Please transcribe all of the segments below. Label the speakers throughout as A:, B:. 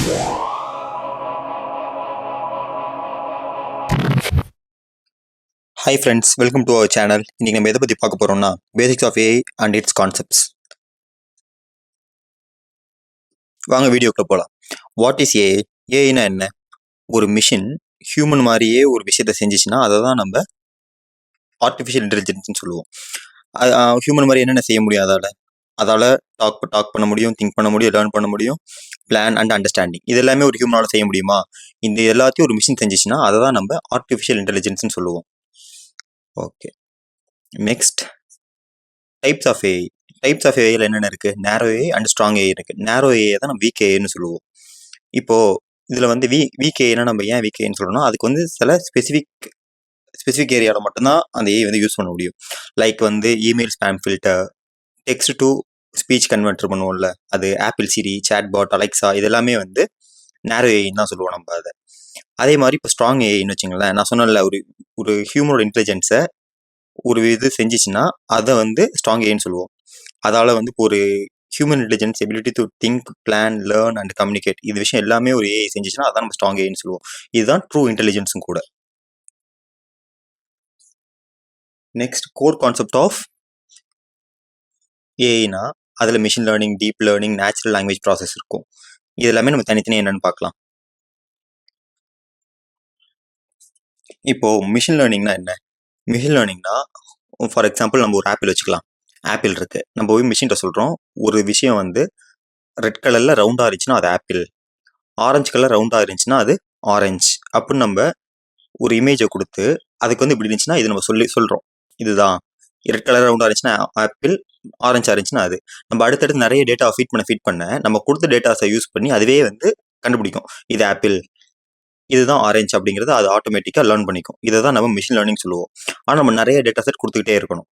A: Hi friends, welcome to our channel. இன்னைக்கு நம்ம எதை பத்தி பார்க்க போறோம்னா basics of AI and its concepts. வாங்க வீடியோக்குள்ள போலாம். What is AI? ஏஐனா என்ன? ஒரு மிஷின் ஹியூமன் மாதிரியே ஒரு விஷயத்தை செஞ்சிச்சுன்னா அதை தான் நம்ம ஆர்டிஃபிஷியல் இன்டெலிஜென்ஸ்னு சொல்லுவோம். ஹியூமன் மாதிரி என்னென்ன செய்ய முடியும் அதால டாக் பண்ண முடியும், திங்க் பண்ண முடியும், லேர்ன் பண்ண முடியும், பிளான் அண்ட் அண்டர்ஸ்டாண்டிங். இது எல்லாமே ஒரு ஹியூமனால செய்ய முடியுமா? இந்த எல்லாத்தையும் ஒரு மிஷின் செஞ்சிச்சுன்னா அதை தான் நம்ம ஆர்டிஃபிஷியல் இன்டெலிஜென்ஸ்னு சொல்லுவோம். Okay, next types of AI. Types of ஏஐல என்னென்ன இருக்கு? நேரோ ஏஐ அண்ட் ஸ்ட்ராங் ஏஐ இருக்கு. நேரோ ஏஐ தான் நம்ம வீக் ஏஐன்னு சொல்லுவோம். இப்போ இதுல வந்து வீக் ஏஐனா நம்ம ஏன் வீக் ஏஐன்னு சொல்றோம்னா அதுக்கு வந்து சில ஸ்பெசிஃபிக் ஏரியாவில் மட்டும்தான் அந்த ஏஐ வந்து யூஸ் பண்ண முடியும். லைக் வந்து email spam filter, text to speech converter பண்ணுவோம்ல, அது ஆப்பிள் சிரி, சாட்பாட், அலெக்சா, இதெல்லாமே வந்து நேரோ ஏஐன்னு தான் சொல்லுவோம் நம்ம அதை. அதே மாதிரி இப்போ ஸ்ட்ராங் ஏஐன்னு வச்சுங்களேன், நான் சொன்னேன்ல ஒரு ஹியூமனோட இன்டெலிஜென்ஸை ஒரு இது செஞ்சிச்சுன்னா அதை வந்து ஸ்ட்ராங் ஏன்னு சொல்லுவோம். அதால வந்து இப்போ ஒரு human intelligence ability to think, plan, learn and communicate, இது விஷயம் எல்லாமே ஒரு ஏஐ செஞ்சிச்சுன்னா அதான் நம்ம ஸ்ட்ராங் ஏன்னு சொல்லுவோம். இதுதான் ட்ரூ இன்டெலிஜென்ஸும் கூட. நெக்ஸ்ட் கோர் கான்செப்ட் ஆஃப் ஏஐனா அதில் machine learning, deep learning, natural language process இருக்கும். இது எல்லாமே நம்ம தனித்தனியாக என்னன்னு பார்க்கலாம். இப்போ மிஷின் லேர்னிங்னா என்ன? மிஷின் லேர்னிங்னா ஃபார் எக்ஸாம்பிள் நம்ம ஒரு ஆப்பிள் வச்சுக்கலாம். ஆப்பிள் இருக்கு, நம்ம போய் மிஷின்கிட்ட சொல்கிறோம் ஒரு விஷயம் வந்து ரெட் கலரில் ரவுண்டாக இருந்துச்சுன்னா அது ஆப்பிள், ஆரஞ்சு கலர் ரவுண்டாக இருந்துச்சுன்னா அது ஆரஞ்சு அப்படின்னு நம்ம ஒரு இமேஜை கொடுத்து அதுக்கு வந்து இப்படி இருந்துச்சுன்னா இது நம்ம சொல்கிறோம் இதுதான் ரெட் கலர் ரவுண்டாக இருந்துச்சுன்னா ஆப்பிள், ஆரஞ்சாக இருந்துச்சுன்னா அது. நம்ம அடுத்தடுத்து நிறைய டேட்டா ஃபீட் பண்ண நம்ம கொடுத்த டேட்டாஸை யூஸ் பண்ணி அதுவே வந்து கண்டுபிடிக்கும் இது ஆப்பிள், இதுதான் ஆரஞ்சு அப்படிங்கிறது அது ஆட்டோமேட்டிக்காக லேர்ன் பண்ணிக்கும். இதை தான் நம்ம மிஷின் லேர்னிங் சொல்லுவோம். ஆனால் நம்ம நிறைய டேட்டா செட் கொடுத்துக்கிட்டே இருக்கணும்.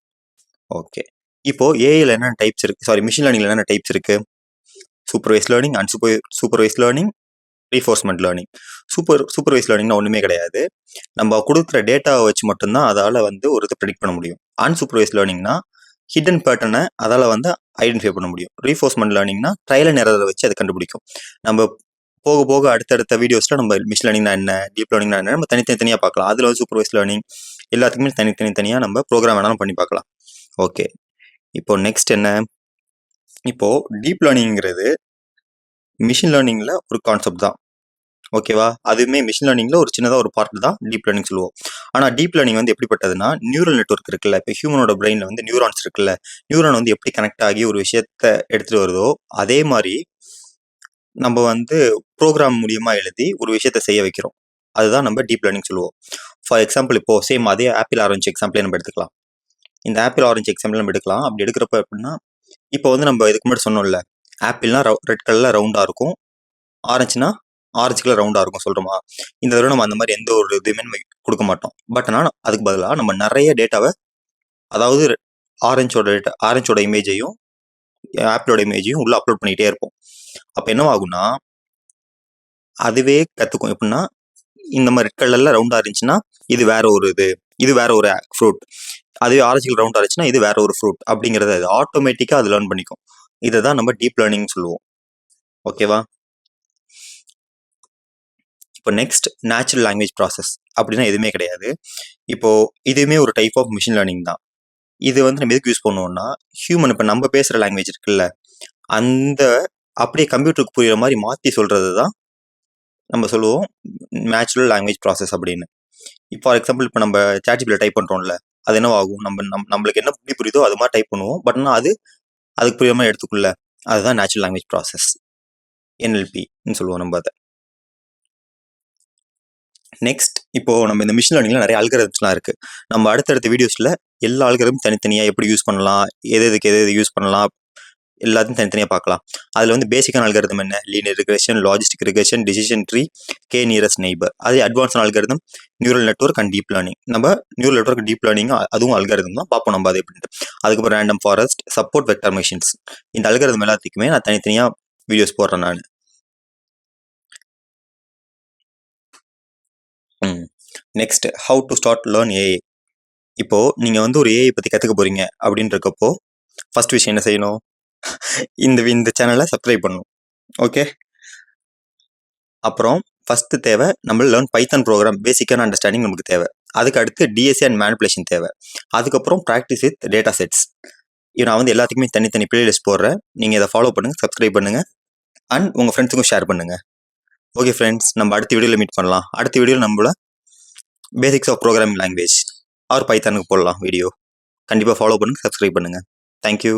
A: ஓகே, இப்போ ஏஐல என்னென்ன டைப்ஸ் இருக்கு, மிஷின் லேர்னிங்ல என்னென்ன டைப்ஸ் இருக்கு? Supervised learning, supervised learning, reinforcement learning. Supervised லேர்னிங்னா ஒன்றுமே கிடையாது, நம்ம கொடுக்குற டேட்டாவை வச்சு மட்டும்தான் அதால் வந்து ஒரு இதை ப்ரெடிக்ட் பண்ண முடியும். அன்சூப்பர்வைஸ் லேர்னிங்னா ஹிடன் பேட்டர்னை அதால் வந்து ஐடென்டிஃபை பண்ண முடியும். ரீஃபோர்ஸ்மெண்ட் லேர்னிங்னா ட்ரையல் அண்ட் எரரை வச்சு அதை கண்டுபிடிக்கும். நம்ம போக போக அடுத்தடுத்த வீடியோஸில் நம்ம மிஷின் லேர்னிங்னா என்ன, டீப் லேர்னிங்னா என்ன, நம்ம தனித்தனியாக பார்க்கலாம். அதில் வந்து சூப்பர்வைஸ் லேர்னிங் எல்லாத்துக்குமே தனித்தனியாக நம்ம ப்ரோக்ராம் வேணாலும் பண்ணி பார்க்கலாம். ஓகே, இப்போ நெக்ஸ்ட் என்ன? இப்போ டீப் லேர்னிங்கிறது மிஷின் லேர்னிங்ல ஒரு கான்செப்ட் தான், ஓகேவா? அதுவுமே மிஷின் லேர்னிங்ல ஒரு சின்னதாக ஒரு பார்ட் தான் டீப் லேர்னிங் சொல்லுவோம். ஆனால் டீப் லேர்னிங் வந்து எப்படிப்பட்டதுன்னா நியூரல் நெட்வொர்க் இருக்குல்ல, இப்போ ஹியூமனோட பிரெயினில் வந்து நியூரான்ஸ் இருக்குல்ல, நியூரான் வந்து எப்படி கனெக்ட் ஆகி ஒரு விஷயத்த எடுத்துகிட்டு வருதோ அதே மாதிரி நம்ம வந்து ப்ரோக்ராம் மூலியமா எழுதி ஒரு விஷயத்த செய்ய வைக்கிறோம். அதுதான் நம்ம டீப் லேர்னிங் சொல்லுவோம். ஃபார் எக்ஸாம்பிள் இப்போ சேம் அதே ஆப்பிள் ஆரஞ்சு எக்ஸாம்பிளே நம்ம எடுத்துக்கலாம். இந்த ஆப்பிள் ஆரஞ்சு எக்ஸாம்பிள் நம்ம எடுக்கலாம். அப்படி எடுக்கிறப்ப எப்படின்னா இப்போ வந்து நம்ம இதுக்கு முன்னாடி சொன்னோம்ல, ஆப்பிள்னா ரெட் கலர்ல ரவுண்டா இருக்கும், ஆரஞ்சுனா ஆரஞ்சு கலர் ரவுண்டா இருக்கும் சொல்றோமா? இந்த தடவை நம்ம அந்த மாதிரி எந்த ஒரு இதுவுமே நம்ம கொடுக்க மாட்டோம். பட் ஆனால் அதுக்கு பதிலாக நம்ம நிறைய டேட்டாவை, அதாவது ஆரஞ்சோட இமேஜையும் ஆப்பிளோட இமேஜையும் உள்ள அப்லோட் பண்ணிக்கிட்டே இருப்போம். அப்போ என்ன ஆகும்னா அதுவே கற்றுக்கும். எப்படின்னா இந்த மாதிரி ரெட் கலர்ல ரவுண்டா இருந்துச்சுன்னா இது வேற ஒரு இது வேற ஒரு ஃப்ரூட், அதுவே ஆரஞ்சு கலர் ரவுண்டா இருந்துச்சுன்னா இது வேற ஒரு ஃப்ரூட் அப்படிங்கிறத அது ஆட்டோமேட்டிக்காக அது லேர்ன் பண்ணிக்கும். இதை தான் நம்ம டீப் லேர்னிங் சொல்லுவோம். ஓகேவா? இப்போ நெக்ஸ்ட் நேச்சுரல் லாங்குவேஜ் ப்ராசஸ் அப்படின்னா எதுவுமே கிடையாது. இப்போ இதுவுமே ஒரு டைப் ஆஃப் மிஷின் லேர்னிங் தான். இது வந்து நம்ம எதுக்கு யூஸ் பண்ணுவோம்னா ஹியூமன் இப்போ நம்ம பேசுகிற லாங்குவேஜ் இருக்குல்ல, அந்த அப்படியே கம்ப்யூட்டருக்கு புரியுற மாதிரி மாற்றி சொல்றது தான் நம்ம சொல்லுவோம் நேச்சுரல் லாங்குவேஜ் ப்ராசஸ் அப்படின்னு. இப்போ ஃபார் எக்ஸாம்பிள் இப்போ நம்ம சாட்ஜிபியில் டைப் பண்ணுறோம்ல, அது என்ன ஆகும், நம்மளுக்கு என்ன புரியுதோ அது மாதிரி டைப் பண்ணுவோம். பட் ஆனால் அதுக்கு புரியாம எடுத்துக்குள்ள, அதுதான் நேச்சுரல் லாங்குவேஜ் ப்ராசஸ், NLPன்னு சொல்லுவோம் நம்ம அதை. நெக்ஸ்ட் இப்போ நம்ம இந்த மிஷின் லேர்னிங்ல நிறைய அல்காரிதம்ஸ்லாம் இருக்கு. நம்ம அடுத்தடுத்த வீடியோஸ்ல எல்லா அல்காரிதமும் தனித்தனியாக எப்படி யூஸ் பண்ணலாம், எது யூஸ் பண்ணலாம், எல்லாத்தையும் தனித்தனியாக பார்க்கலாம். அதில் வந்து பேசிக்கான அல்காரிதம் என்ன? Linear regression, logistic regression, decision tree, K nearest neighbour. அதே advance algorithm neural network and deep learning. நம்ம நியூரல் நெட்வொர்க் டீப் லேர்னிங் அதுவும் அல்காரிதம் தான், பார்ப்போம் நம்ம அது எப்படின்ட்டு. அதுக்கப்புறம் random forest, support vector machines. இந்த அல்காரிதம் எல்லாத்துக்குமே நான் தனித்தனியாக வீடியோஸ் போடுறேன் நான். Next how to start learn AI. இப்போ நீங்கள் வந்து ஒரு ஏஐ பற்றி கற்றுக்க போறீங்க அப்படின்றக்கப்போ ஃபர்ஸ்ட் விஷயம் என்ன செய்யணும்? இந்த சேனலை சப்ஸ்கிரைப் பண்ணணும். ஓகே, அப்புறம் ஃபஸ்ட்டு தேவை நம்ம லேர்ன் பைத்தான் ப்ரோக்ராம் பேசிக்கான அண்டர்ஸ்டாண்டிங் நமக்கு தேவை. அதுக்கு அடுத்து டிஎஸ்ஏ அண்ட் மேனிப்புலேஷன் தேவை. அதுக்கப்புறம் ப்ராக்டிஸ் வித் டேட்டா செட்ஸ். நான் வந்து எல்லாத்துக்குமே தனித்தனி பிளேலிஸ்ட் போடுறேன். நீங்கள் இதை ஃபாலோ பண்ணுங்கள், சப்ஸ்கிரைப் பண்ணுங்கள் அண்ட் உங்கள் ஃப்ரெண்ட்ஸுக்கும் ஷேர் பண்ணுங்கள். ஓகே ஃப்ரெண்ட்ஸ், நம்ம அடுத்த வீடியோவில் மீட் பண்ணலாம். அடுத்த வீடியோவில் நம்மள basics of programming language R பைத்தானுக்கு போடலாம் வீடியோ. கண்டிப்பாக ஃபாலோ பண்ணுங்கள், சப்ஸ்கிரைப் பண்ணுங்கள். தேங்க்யூ.